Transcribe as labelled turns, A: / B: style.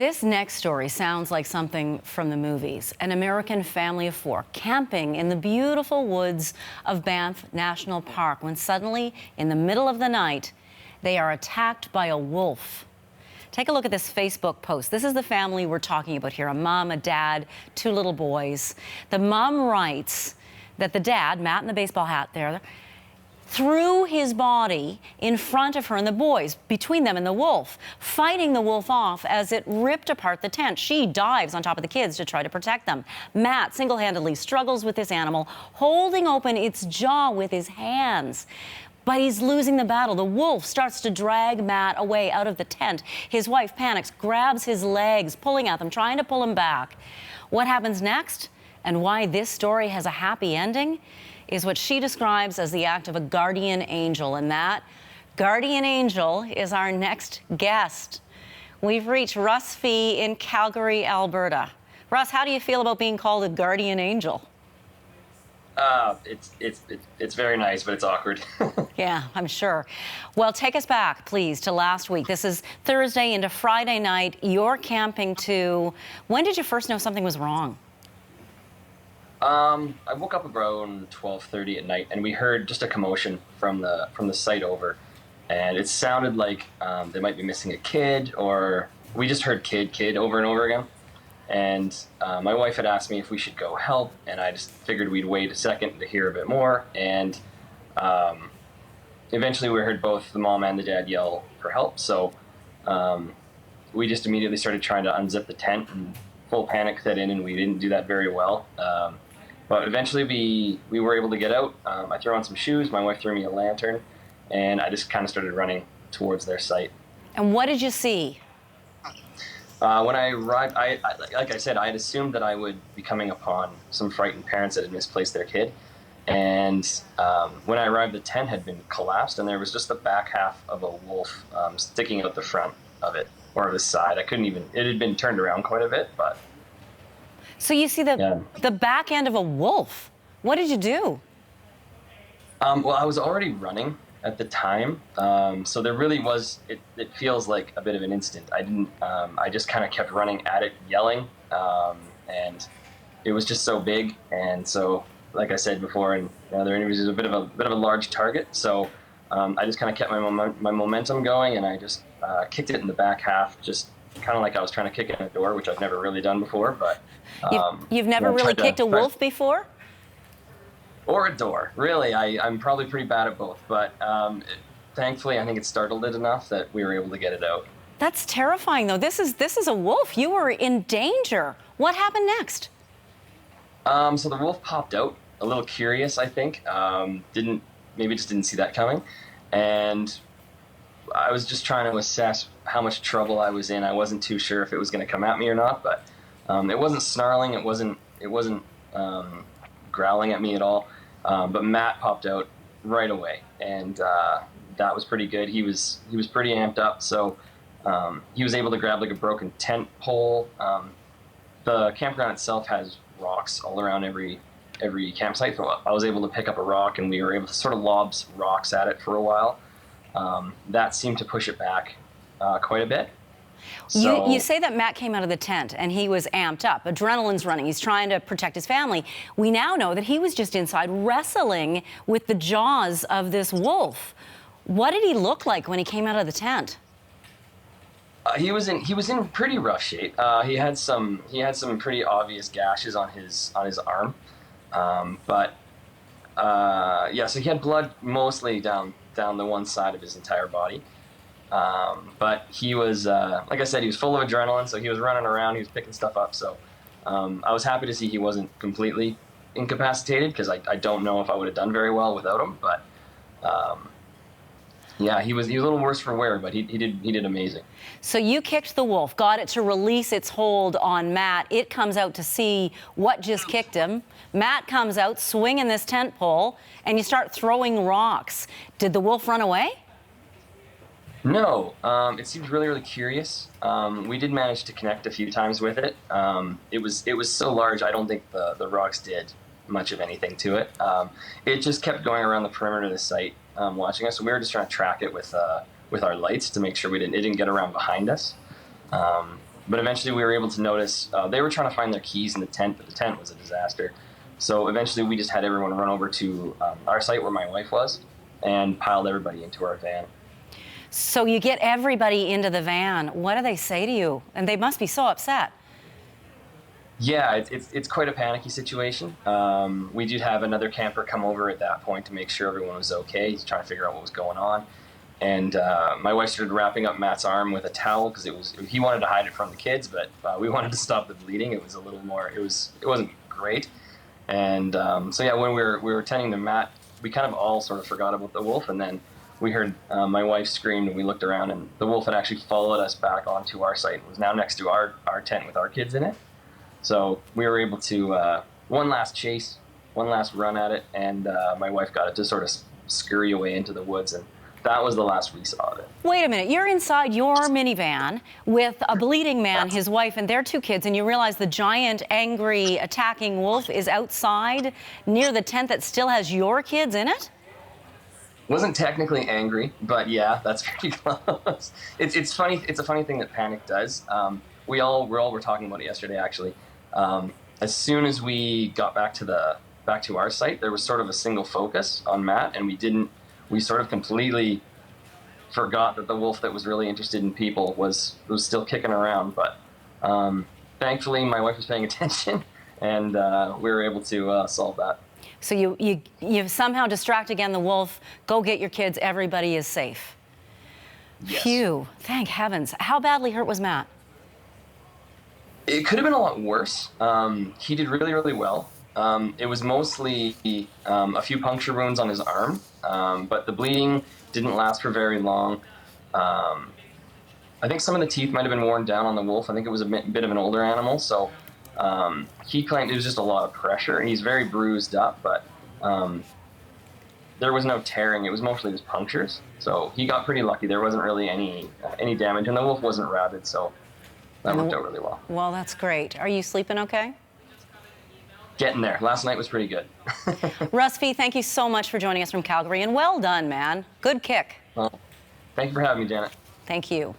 A: This next story sounds like something from the movies. An American family of 4 camping in the beautiful woods of Banff National Park when suddenly, in the middle of the night, they are attacked by a wolf. Take a look at this Facebook post. This is the family we're talking about here, a mom, a dad, 2 little boys. The mom writes that the dad, Matt in the baseball hat there, threw his body in front of her and the boys, between them and the wolf, fighting the wolf off as it ripped apart the tent. She dives on top of the kids to try to protect them. Matt single-handedly struggles with this animal, holding open its jaw with his hands. But he's losing the battle. The wolf starts to drag Matt away out of the tent. His wife panics, grabs his legs, pulling at them, trying to pull him back. What happens next, and why this story has a happy ending, is what she describes as the act of a guardian angel. And that guardian angel is our next guest. We've reached Russ Fee in Calgary, Alberta. Russ, how do you feel about being called a guardian angel?
B: It's very nice, but it's awkward.
A: Yeah, I'm sure. Well, take us back, please, to last week. This is Thursday into Friday night. You're camping too. When did you first know something was wrong?
B: I woke up around 12:30 at night, and we heard just a commotion from the site over, and it sounded like they might be missing a kid, or we just heard kid over and over again. And my wife had asked me if we should go help, and I just figured we'd wait a second to hear a bit more. And eventually we heard both the mom and the dad yell for help, so we just immediately started trying to unzip the tent, and full panic set in, and we didn't do that very well. But eventually we were able to get out. I threw on some shoes, my wife threw me a lantern, and I just kind of started running towards their site.
A: And what did you see?
B: When I arrived, like I said, I had assumed that I would be coming upon some frightened parents that had misplaced their kid. And when I arrived, the tent had been collapsed, and there was just the back half of a wolf sticking out the front of it, or the side. I couldn't even, it had been turned around quite a bit, but.
A: So you see the back end of a wolf. What did you do?
B: Well, I was already running at the time, so there really was, it feels like a bit of an instant. I just kind of kept running at it, yelling, and it was just so big. And so, like I said before in other interviews, it was a bit of a large target. So I just kind of kept my momentum going, and I just kicked it in the back half, just kind of like I was trying to kick in a door, which I've never really done before. But
A: you've never really kicked a wolf before?
B: Or a door, really. I'm probably pretty bad at both, but thankfully I think it startled it enough that we were able to get it out.
A: That's terrifying, though. This is a wolf. You were in danger. What happened next?
B: So the wolf popped out, a little curious, I think. Maybe just didn't see that coming, and I was just trying to assess how much trouble I was in. I wasn't too sure if it was going to come at me or not, but it wasn't snarling. It wasn't growling at me at all. But Matt popped out right away, and that was pretty good. He was pretty amped up, so he was able to grab like a broken tent pole. The campground itself has rocks all around every campsite, so I was able to pick up a rock, and we were able to sort of lob rocks at it for a while. That seemed to push it back quite a bit. So,
A: you say that Matt came out of the tent and he was amped up. Adrenaline's running. He's trying to protect his family. We now know that he was just inside wrestling with the jaws of this wolf. What did he look like when he came out of the tent?
B: He was in pretty rough shape. He had some pretty obvious gashes on his arm, but so he had blood mostly down the one side of his entire body. But he was, like I said, he was full of adrenaline, so he was running around, he was picking stuff up. So I was happy to see he wasn't completely incapacitated, because I don't know if I would have done very well without him. But yeah, he was a little worse for wear, but he did amazing.
A: So you kicked the wolf, got it to release its hold on Matt. It comes out to see what just kicked him. Matt comes out swinging this tent pole, and you start throwing rocks. Did the wolf run away?
B: No, it seemed really curious. We did manage to connect a few times with it. It was so large, I don't think the rocks did much of anything to it. It just kept going around the perimeter of the site, watching us. So we were just trying to track it with our lights to make sure it didn't get around behind us. But eventually we were able to notice they were trying to find their keys in the tent, but the tent was a disaster. So eventually we just had everyone run over to our site where my wife was and piled everybody into our van.
A: So you get everybody into the van. What do they say to you? And they must be so upset.
B: Yeah, it's quite a panicky situation. We did have another camper come over at that point to make sure everyone was okay. He's trying to figure out what was going on. And my wife started wrapping up Matt's arm with a towel because he wanted to hide it from the kids, but we wanted to stop the bleeding. It was a little more, it wasn't great. And so yeah, when we were tending to Matt, we kind of all sort of forgot about the wolf, and then we heard my wife scream, and we looked around, and the wolf had actually followed us back onto our site and was now next to our tent with our kids in it. So we were able to one last chase, one last run at it, and my wife got it to sort of scurry away into the woods, and that was the last we saw of it.
A: Wait a minute, you're inside your minivan with a bleeding man, his wife, and their 2 kids, and you realize the giant, angry, attacking wolf is outside near the tent that still has your kids in it?
B: Wasn't technically angry, but yeah, that's pretty close. It's funny. It's a funny thing that panic does. We all were talking about it yesterday, actually. As soon as we got back to our site, there was sort of a single focus on Matt, and we sort of completely forgot that the wolf that was really interested in people was still kicking around. But thankfully, my wife was paying attention, and we were able to solve that.
A: So you somehow distract again the wolf, go get your kids, everybody is safe.
B: Yes.
A: Phew, thank heavens. How badly hurt was Matt?
B: It could have been a lot worse. He did really, really well. It was mostly a few puncture wounds on his arm, but the bleeding didn't last for very long. I think some of the teeth might have been worn down on the wolf. I think it was a bit of an older animal, so he claimed it was just a lot of pressure, and he's very bruised up, but there was no tearing. It was mostly just punctures, so he got pretty lucky. There wasn't really any damage, and the wolf wasn't rabid, so that worked out really well.
A: Well, that's great. Are you sleeping okay?
B: Getting there. Last night was pretty good.
A: Russ Fee, thank you so much for joining us from Calgary, and well done, man. Good kick.
B: Well, thank you for having me, Janet.
A: Thank you.